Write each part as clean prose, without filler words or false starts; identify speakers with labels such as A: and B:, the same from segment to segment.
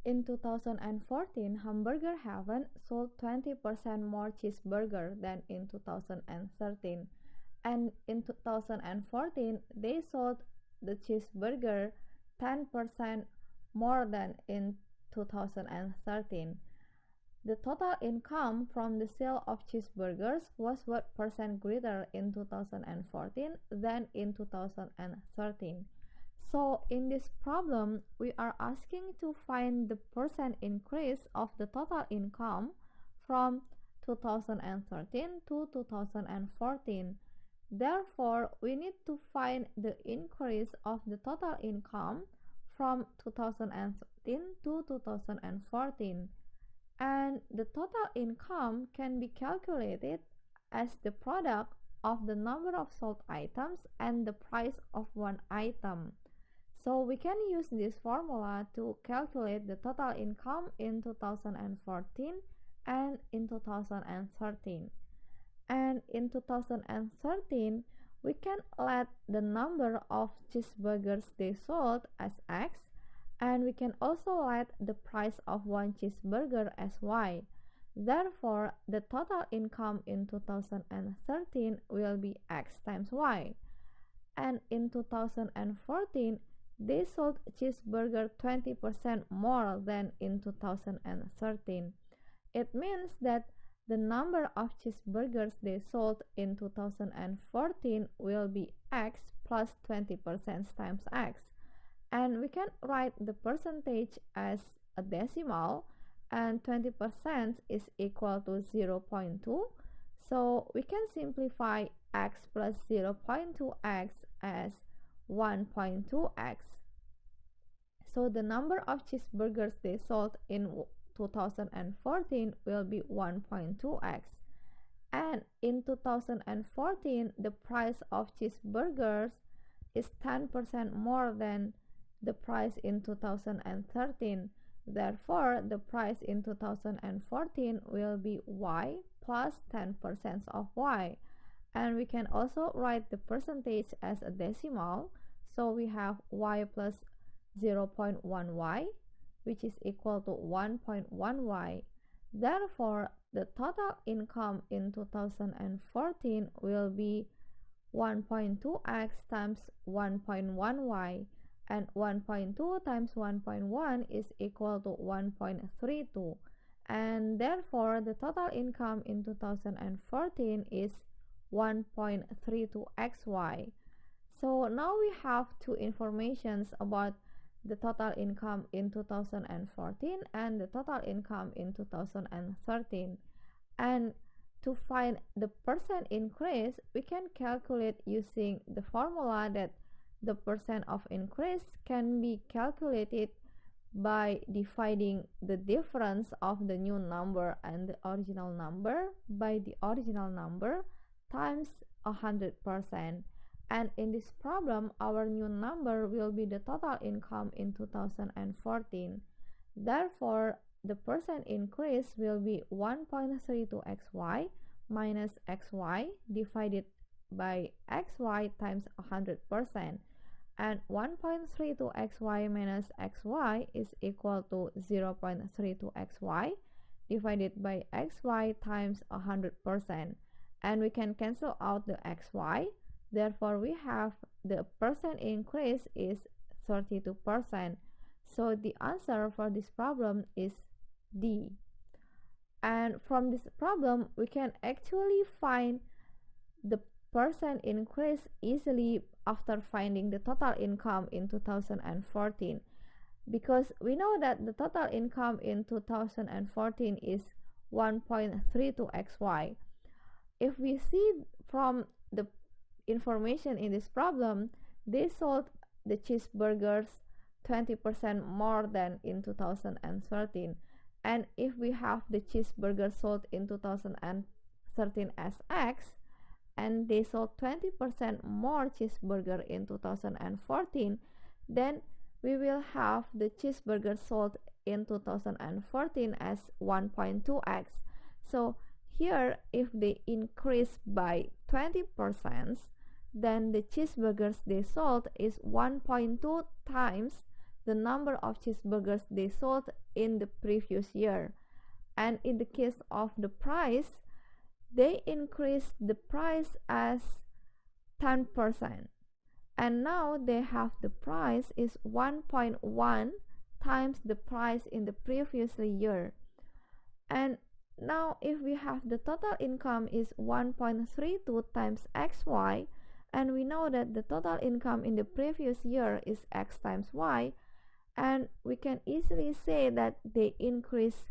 A: In 2014, Hamburger Haven sold 20% more cheeseburger than in 2013. And in 2014, they sold the cheeseburger 10% more than in 2013. The total income from the sale of cheeseburgers was what percent greater in 2014 than in 2013. So in this problem, we are asking to find the percent increase of the total income from 2013 to 2014. Therefore, we need to find the increase of the total income from 2013 to 2014. And the total income can be calculated as the product of the number of sold items and the price of one item. So we can use this formula to calculate the total income in 2014 and in 2013. And in 2013, we can let the number of cheeseburgers they sold as X, and we can also let the price of one cheeseburger as Y. Therefore, the total income in 2013 will be X times Y. And in 2014, they sold cheeseburger 20% more than in 2013. It means that the number of cheeseburgers they sold in 2014 will be X plus 20% times X. And we can write the percentage as a decimal, and 20% is equal to 0.2. So we can simplify X plus 0.2x as 1.2x. So the number of cheeseburgers they sold in 2014 will be 1.2x. And in 2014, the price of cheeseburgers is 10% more than the price in 2013. Therefore, the price in 2014 will be Y plus 10% of Y. And we can also write the percentage as a decimal. So we have Y plus 0.1Y, which is equal to 1.1Y. Therefore, the total income in 2014 will be 1.2x times 1.1y, and 1.2 times 1.1 is equal to 1.32, and therefore the total income in 2014 is 1.32xy. So now we have two informations about the total income in 2014 and the total income in 2013. And to find the percent increase, we can calculate using the formula that the percent of increase can be calculated by dividing the difference of the new number and the original number by the original number times 100%. And in this problem, our new number will be the total income in 2014. Therefore, the percent increase will be 1.32xy minus xy divided by xy times 100%. And 1.32xy minus xy is equal to 0.32xy divided by xy times 100%. And we can cancel out the xy. Therefore, we have the percent increase is 32%. So the answer for this problem is D. And from this problem, we can actually find the percent increase easily after finding the total income in 2014, because we know that the total income in 2014 is 1.32xy. If we see from the information in this problem, they sold the cheeseburgers 20% more than in 2013. And if we have the cheeseburger sold in 2013 as X, and they sold 20% more cheeseburger in 2014, then we will have the cheeseburger sold in 2014 as 1.2x. So here, if they increase by 20%, then the cheeseburgers they sold is 1.2 times the number of cheeseburgers they sold in the previous year. And in the case of the price, they increased the price as 10%. And now they have the price is 1.1 times the price in the previous year. And now if we have the total income is 1.32 times xy, and we know that the total income in the previous year is x times y, and we can easily say that they increase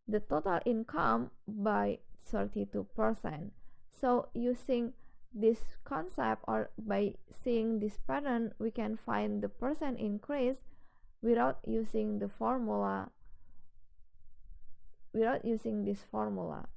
A: the total income by 32%. So using this concept, or by seeing this pattern, we can find the percent increase without using the formula, without using this formula.